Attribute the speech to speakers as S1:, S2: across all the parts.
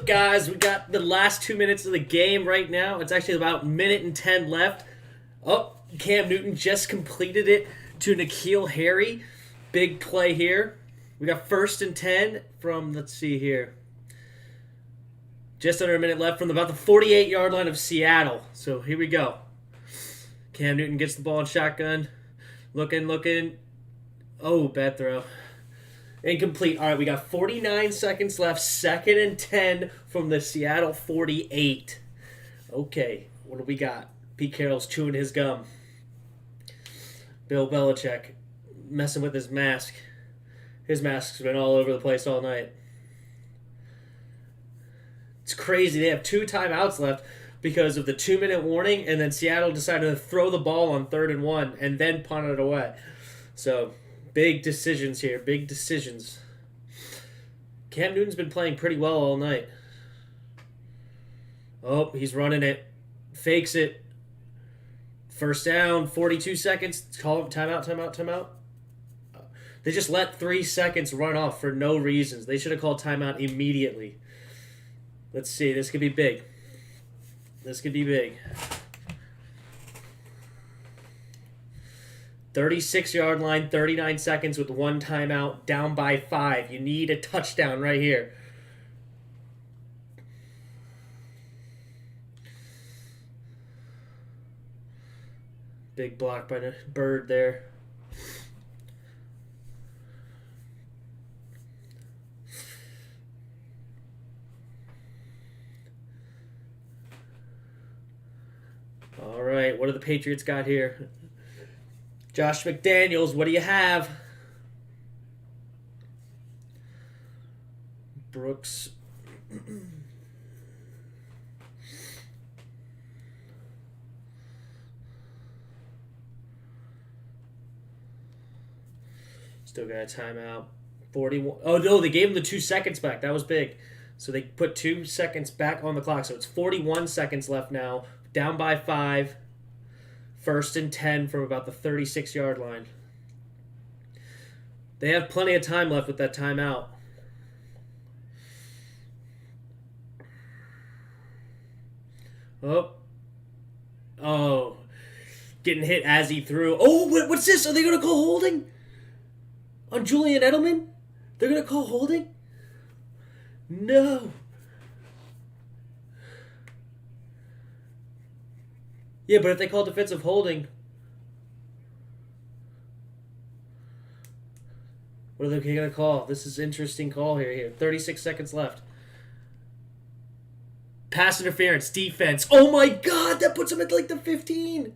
S1: Guys, we got the last 2 minutes of the game right now. It's actually about minute and 10 left. Oh, Cam Newton just completed it to N'Keal Harry. Big play here. We got 1st and 10 from, let's see here, just under a minute left from about the 48-yard line of Seattle. So here we go. Cam Newton gets the ball in shotgun. Looking. Oh, bad throw. Incomplete. All right, we got 49 seconds left. 2nd and 10 from the Seattle 48. Okay, what do we got? Pete Carroll's chewing his gum. Bill Belichick messing with his mask. His mask's been all over the place all night. It's crazy. They have 2 timeouts left because of the 2-minute warning, and then Seattle decided to throw the ball on 3rd and 1 and then punt it away. So, big decisions here. Big decisions. Cam Newton's been playing pretty well all night. Oh, he's running it. Fakes it. 1st down, 42 seconds. Call timeout. They just let 3 seconds run off for no reasons. They should have called timeout immediately. Let's see. This could be big. 36-yard line, 39 seconds with 1 timeout, down by 5. You need a touchdown right here. Big block by the Bird there. All right, what do the Patriots got here? Josh McDaniels, what do you have? Brooks. Still got a timeout. 41. Oh, no, they gave him the 2 seconds back. That was big. So they put 2 seconds back on the clock. So it's 41 seconds left now. Down by 5. 1st and 10 from about the 36-yard line. They have plenty of time left with that timeout. Oh. Getting hit as he threw. Oh, what's this? Are they going to call holding? On Julian Edelman? They're going to call holding? No. Yeah, but if they call defensive holding, what are they going to call? This is an interesting call here. 36 seconds left. Pass interference, defense. Oh my God, that puts him at like the 15.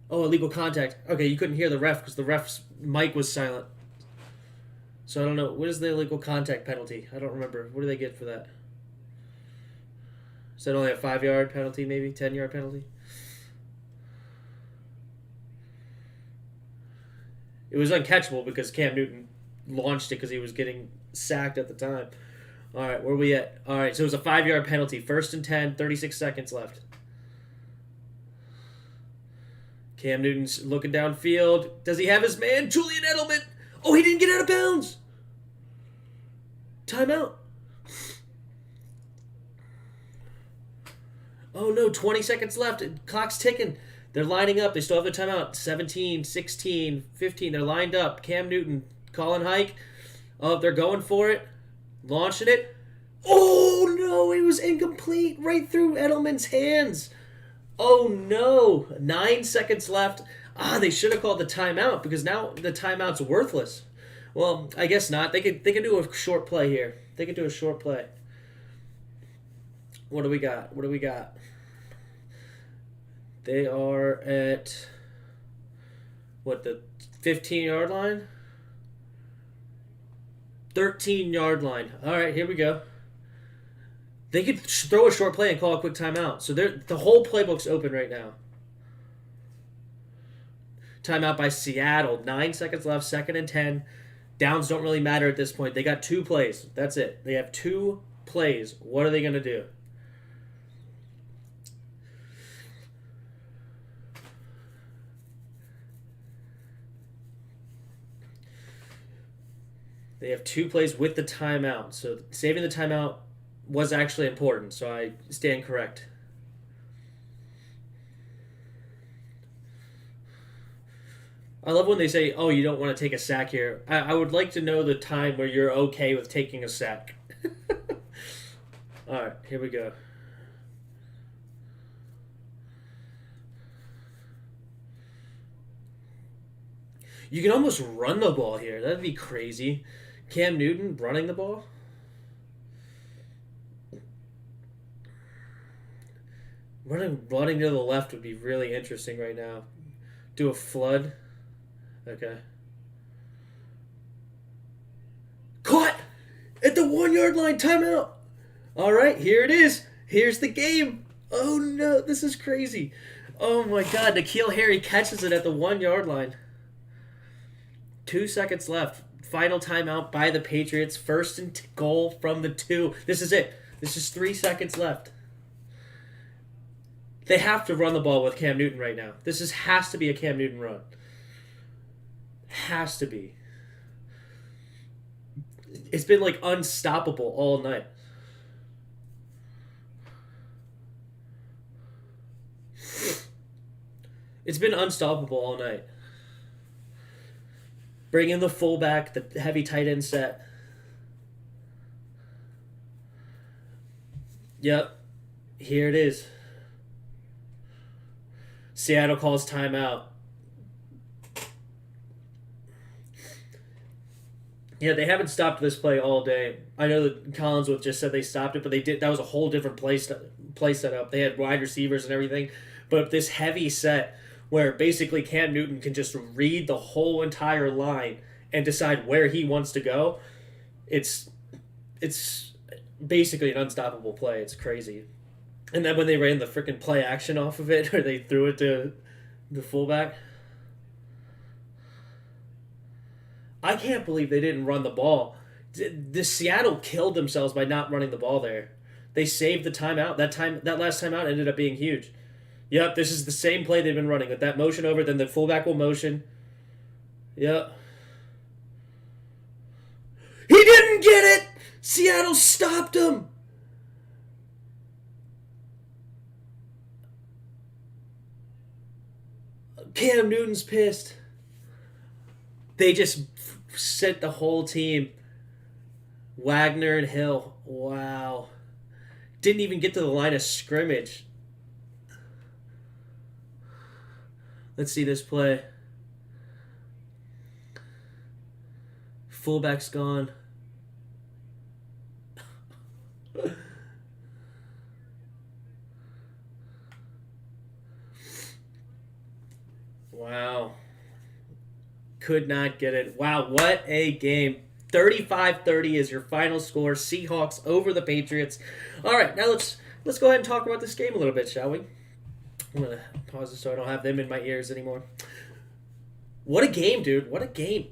S1: Oh, illegal contact. Okay, you couldn't hear the ref because the ref's mic was silent. So I don't know. What is the illegal contact penalty? I don't remember. What do they get for that? Is that only a 5-yard penalty, maybe? 10-yard penalty? It was uncatchable because Cam Newton launched it because he was getting sacked at the time. All right, where are we at? All right, so it was a 5-yard penalty. 1st and 10, 36 seconds left. Cam Newton's looking downfield. Does he have his man? Julian Edelman. Oh, he didn't get out of bounds. Timeout. Oh, no, 20 seconds left. Clock's ticking. They're lining up. They still have their timeout. 17, 16, 15. They're lined up. Cam Newton calling hike. Oh, they're going for it. Launching it. Oh, no, it was incomplete. Right through Edelman's hands. Oh, no. 9 seconds left. They should have called the timeout because now the timeout's worthless. Well, I guess not. They could do a short play here. They could do a short play. What do we got? They are at, the 15-yard line? 13-yard line. All right, here we go. They could throw a short play and call a quick timeout. So the whole playbook's open right now. Timeout by Seattle. 9 seconds left, 2nd and 10. Downs don't really matter at this point. They got 2 plays. That's it. They have 2 plays. What are they going to do? They have 2 plays with the timeout. So saving the timeout was actually important. So I stand correct. I love when they say, "Oh, you don't want to take a sack here." I would like to know the time where you're okay with taking a sack. All right, here we go. You can almost run the ball here. That'd be crazy. Cam Newton running the ball. Running to the left would be really interesting right now. Do a flood. Okay. Caught at the 1 yard line. Timeout. All right, here it is. Here's the game. Oh no, this is crazy. Oh my God, N'Keal Harry catches it at the 1 yard line. 2 seconds left. Final timeout by the Patriots. First and goal from the 2. This is it. This is 3 seconds left. They have to run the ball with Cam Newton right now. Has to be a Cam Newton run. Has to be. It's been like unstoppable all night. It's been unstoppable all night. Bring in the fullback, the heavy tight end set. Yep. Here it is. Seattle calls timeout. Yeah, they haven't stopped this play all day. I know that Collinsworth just said they stopped it, but they did. That was a whole different play setup. They had wide receivers and everything, but this heavy set where basically Cam Newton can just read the whole entire line and decide where he wants to go. It's basically an unstoppable play. It's crazy. And then when they ran the freaking play action off of it, or they threw it to the fullback. I can't believe they didn't run the ball. The Seattle killed themselves by not running the ball there. They saved the timeout. That last timeout ended up being huge. Yep, this is the same play they've been running. With that motion over, then the fullback will motion. Yep. He didn't get it! Seattle stopped him! Cam Newton's pissed. They just sent the whole team. Wagner and Hill. Wow. Didn't even get to the line of scrimmage. Let's see this play. Fullback's gone. Wow. Could not get it. Wow, what a game. 35-30 is your final score. Seahawks over the Patriots. All right, now let's go ahead and talk about this game a little bit, shall we? I'm going to pause it so I don't have them in my ears anymore. What a game, dude. What a game.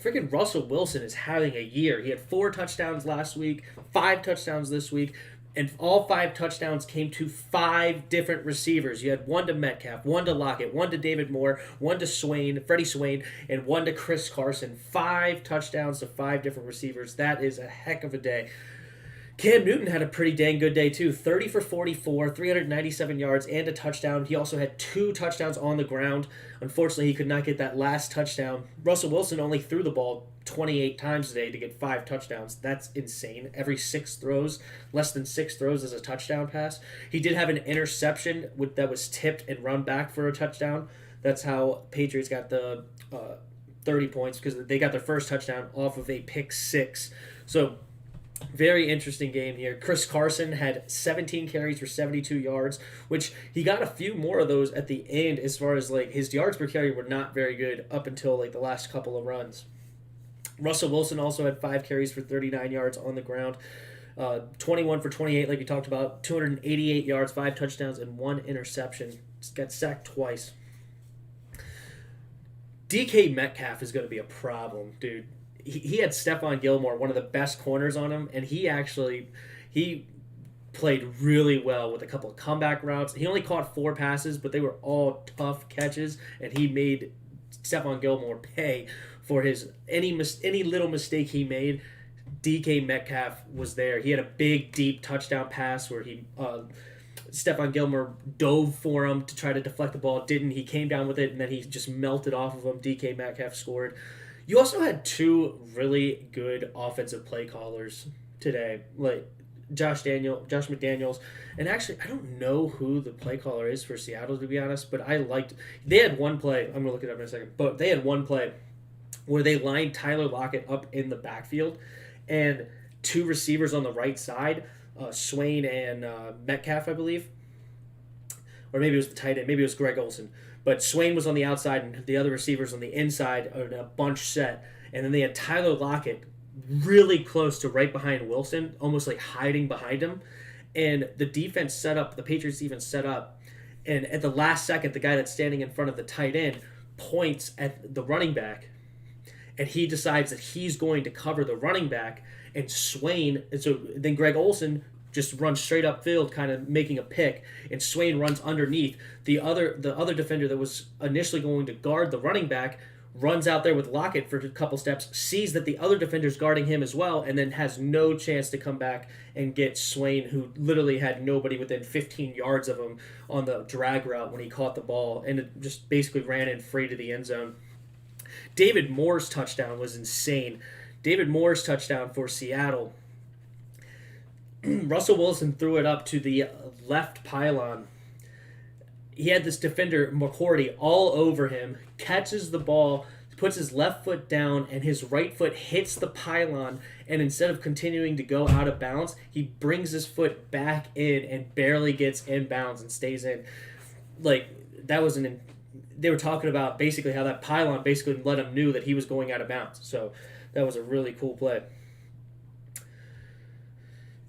S1: Freaking Russell Wilson is having a year. He had 4 touchdowns last week, 5 touchdowns this week, and all 5 touchdowns came to 5 different receivers. You had 1 to Metcalf, 1 to Lockett, 1 to David Moore, 1 to Freddie Swain, and 1 to Chris Carson. 5 touchdowns to 5 different receivers. That is a heck of a day. Cam Newton had a pretty dang good day too. 30 for 44, 397 yards, and a touchdown. He also had 2 touchdowns on the ground. Unfortunately, he could not get that last touchdown. Russell Wilson only threw the ball 28 times today to get 5 touchdowns. That's insane. Every 6 throws, less than 6 throws is a touchdown pass. He did have an interception that was tipped and run back for a touchdown. That's how Patriots got the 30 points, because they got their first touchdown off of a pick 6. So, very interesting game here. Chris Carson had 17 carries for 72 yards, which he got a few more of those at the end. As far as like his yards per carry were not very good up until like the last couple of runs. Russell Wilson also had 5 carries for 39 yards on the ground. 21 for 28, like we talked about. 288 yards, 5 touchdowns, and 1 interception. Just got sacked twice. DK Metcalf is going to be a problem, dude. He had Stephon Gilmore, one of the best corners on him, and he played really well with a couple of comeback routes. He only caught 4 passes, but they were all tough catches, and he made Stephon Gilmore pay for his any little mistake he made. DK Metcalf was there. He had a big, deep touchdown pass where Stephon Gilmore dove for him to try to deflect the ball. Didn't. He came down with it, and then he just melted off of him. DK Metcalf scored. You also had two really good offensive play callers today, like Josh McDaniels, and actually I don't know who the play caller is for Seattle, to be honest, but they had one play. I'm gonna look it up in a second, but they had one play where they lined Tyler Lockett up in the backfield, and two receivers on the right side, Swain and Metcalf, I believe, or maybe it was the tight end, maybe it was Greg Olsen. But Swain was on the outside and the other receivers on the inside in a bunch set. And then they had Tyler Lockett really close to right behind Wilson, almost like hiding behind him. And the Patriots defense set up. And at the last second, the guy that's standing in front of the tight end points at the running back. And he decides that he's going to cover the running back. And so then Greg Olsen just runs straight upfield, kind of making a pick, and Swain runs underneath. The other defender that was initially going to guard the running back runs out there with Lockett for a couple steps, sees that the other defender's guarding him as well, and then has no chance to come back and get Swain, who literally had nobody within 15 yards of him on the drag route when he caught the ball, and it just basically ran in free to the end zone. David Moore's touchdown was insane. David Moore's touchdown for Seattle. Russell Wilson threw it up to the left pylon. He had this defender, McCourty, all over him, catches the ball, puts his left foot down, and his right foot hits the pylon, and instead of continuing to go out of bounds, he brings his foot back in and barely gets in bounds and stays in. Like, that was they were talking about basically how that pylon basically let him know that he was going out of bounds. So that was a really cool play.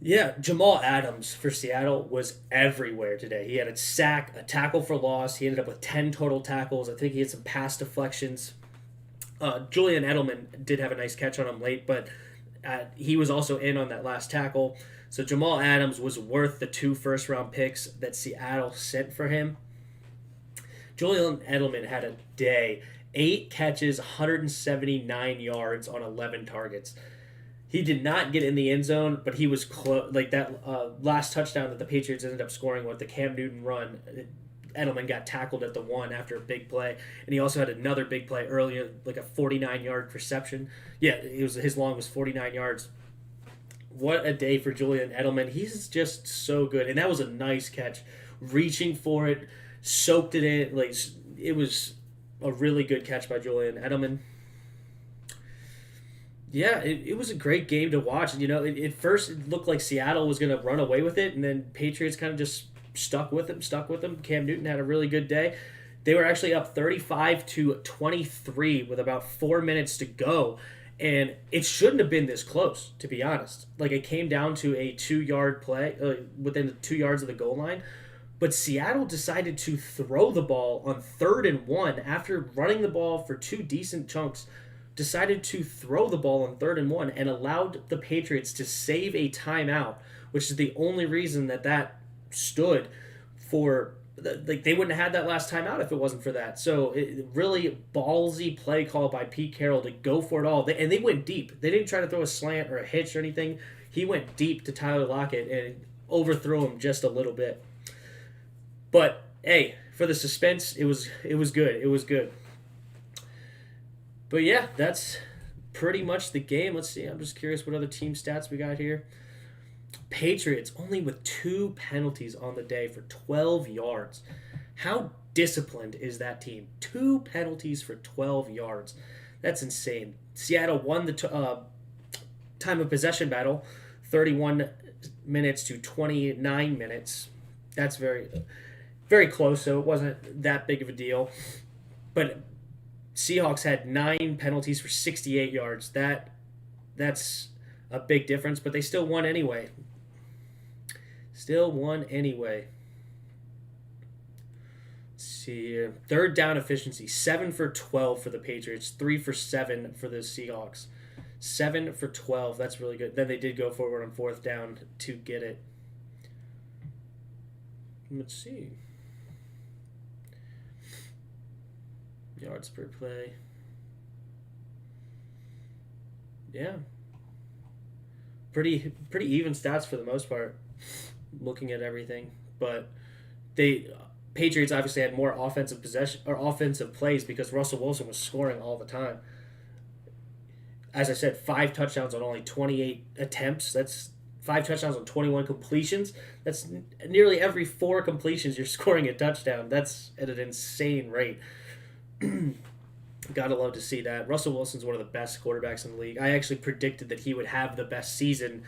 S1: Yeah, Jamal Adams for Seattle was everywhere today. He had a sack, a tackle for loss. He ended up with 10 total tackles. I think he had some pass deflections. Julian Edelman did have a nice catch on him late, but he was also in on that last tackle. So Jamal Adams was worth the 2 first-round picks that Seattle sent for him. Julian Edelman had a day. 8 catches, 179 yards on 11 targets. He did not get in the end zone, but he was close. Like that last touchdown that the Patriots ended up scoring with the Cam Newton run, Edelman got tackled at the 1 after a big play, and he also had another big play earlier, like a 49-yard reception. Yeah, his long was 49 yards. What a day for Julian Edelman. He's just so good, and that was a nice catch. Reaching for it, soaked it in. Like, it was a really good catch by Julian Edelman. Yeah, it was a great game to watch. You know, at first it looked like Seattle was going to run away with it, and then Patriots kind of just stuck with them. Cam Newton had a really good day. They were actually up 35-23 with about 4 minutes to go, and it shouldn't have been this close, to be honest. Like, it came down to a 2-yard play within the 2 yards of the goal line, but Seattle decided to throw the ball on 3rd and 1 after running the ball for 2 decent chunks. Decided to throw the ball on 3rd and 1 and allowed the Patriots to save a timeout, which is the only reason that stood for. Like, they wouldn't have had that last timeout if it wasn't for that. So really ballsy play call by Pete Carroll to go for it all. And they went deep. They didn't try to throw a slant or a hitch or anything. He went deep to Tyler Lockett and overthrew him just a little bit. But hey, for the suspense, it was good. It was good. But yeah, that's pretty much the game. Let's see. I'm just curious what other team stats we got here. Patriots only with 2 penalties on the day for 12 yards. How disciplined is that team? 2 penalties for 12 yards. That's insane. Seattle won the time of possession battle, 31 minutes to 29 minutes. That's very, very close, so it wasn't that big of a deal. But Seahawks had 9 penalties for 68 yards. That's a big difference, but they still won anyway. Let's see here. 3rd down efficiency, 7 for 12 for the Patriots, 3 for 7 for the Seahawks. 7 for 12, that's really good. Then they did go forward on 4th down to get it. Let's see. Yards per play. Yeah, pretty even stats for the most part. Looking at everything, but they Patriots obviously had more offensive possession or offensive plays because Russell Wilson was scoring all the time. As I said, 5 touchdowns on only 28 attempts. That's 5 touchdowns on 21 completions. That's nearly every 4 completions you're scoring a touchdown. That's at an insane rate. Gotta love to see that. Russell Wilson's one of the best quarterbacks in the league. I actually predicted that he would have the best season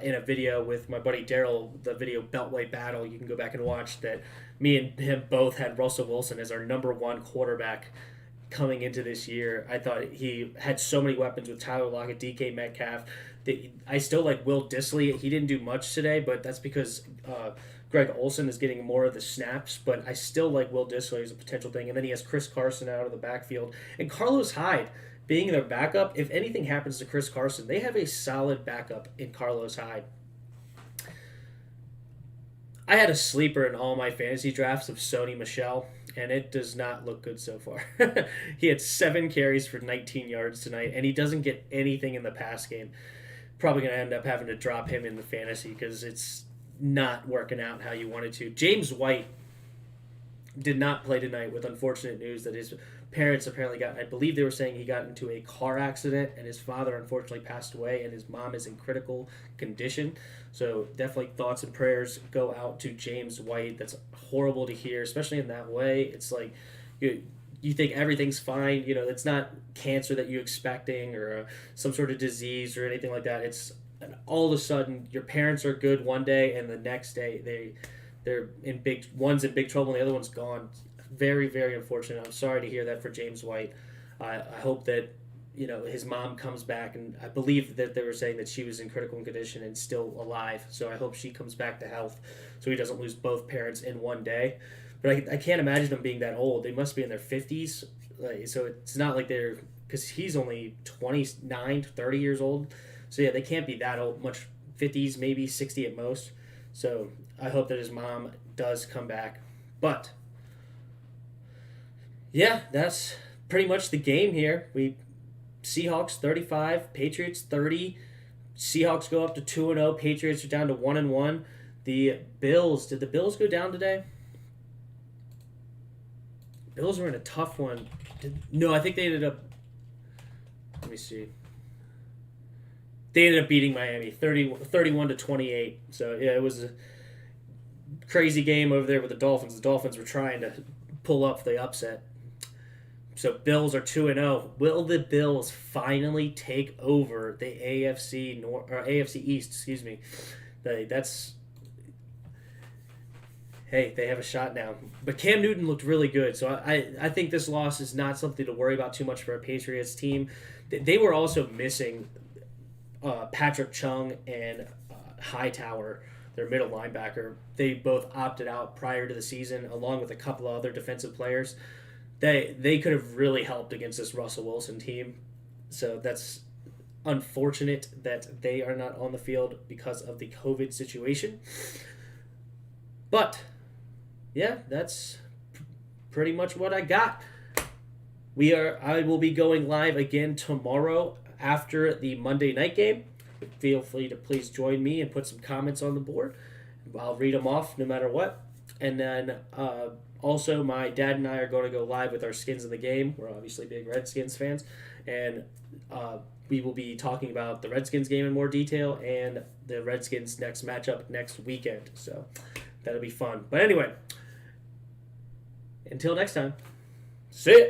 S1: in a video with my buddy Daryl, the video Beltway Battle. You can go back and watch that. Me and him both had Russell Wilson as our number one quarterback coming into this year. I thought he had so many weapons with Tyler Lockett, DK Metcalf. I still like Will Dissly. He didn't do much today, but that's because Greg Olsen is getting more of the snaps. But I still like Will Dissly as a potential thing. And then he has Chris Carson out of the backfield. And Carlos Hyde being their backup. If anything happens to Chris Carson, they have a solid backup in Carlos Hyde. I had a sleeper in all my fantasy drafts of Sony Michel, and it does not look good so far. He had 7 carries for 19 yards tonight, and he doesn't get anything in the pass game. Probably going to end up having to drop him in the fantasy because it's not working out how you wanted to. James White did not play tonight with unfortunate news that his parents apparently got, I believe they were saying he got into a car accident and his father unfortunately passed away and his mom is in critical condition. So definitely thoughts and prayers go out to James White. That's horrible to hear, especially in that way. It's like you think everything's fine. You know, it's not cancer that you're expecting or some sort of disease or anything like that. It's all of a sudden your parents are good one day and the next day they're in one's in big trouble and the other one's gone. Very, very unfortunate. I'm sorry to hear that for James White. I hope that his mom comes back, and I believe that they were saying that she was in critical condition and still alive. So I hope she comes back to health, so he doesn't lose both parents in one day. But I can't imagine them being that old. They must be in their 50s. So it's not like they're, because he's only 29, 30 years old. So yeah, they can't be that old. Much 50s, maybe 60 at most. So I hope that his mom does come back. But yeah, that's pretty much the game here. Seahawks 35, Patriots 30. Seahawks go up to 2-0. Patriots are down to 1-1. The Bills, did the Bills go down today? Bills were in a tough one. No, I think they ended up, let me see. They ended up beating Miami 31-28. So yeah, it was a crazy game over there with the Dolphins. The Dolphins were trying to pull up the upset. So Bills are 2-0. Will the Bills finally take over the AFC East? Excuse me. They have a shot now. But Cam Newton looked really good. So I think this loss is not something to worry about too much for a Patriots team. They were also missing Patrick Chung and Hightower, their middle linebacker. They both opted out prior to the season, along with a couple of other defensive players. They could have really helped against this Russell Wilson team. So that's unfortunate that they are not on the field because of the COVID situation. But yeah, that's pretty much what I got. I will be going live again tomorrow after the Monday night game. Feel free to please join me and put some comments on the board. I'll read them off no matter what. And then also, my dad and I are going to go live with our skins in the game. We're obviously big Redskins fans. And we will be talking about the Redskins game in more detail and the Redskins' next matchup next weekend. So that'll be fun. But anyway, until next time, see ya.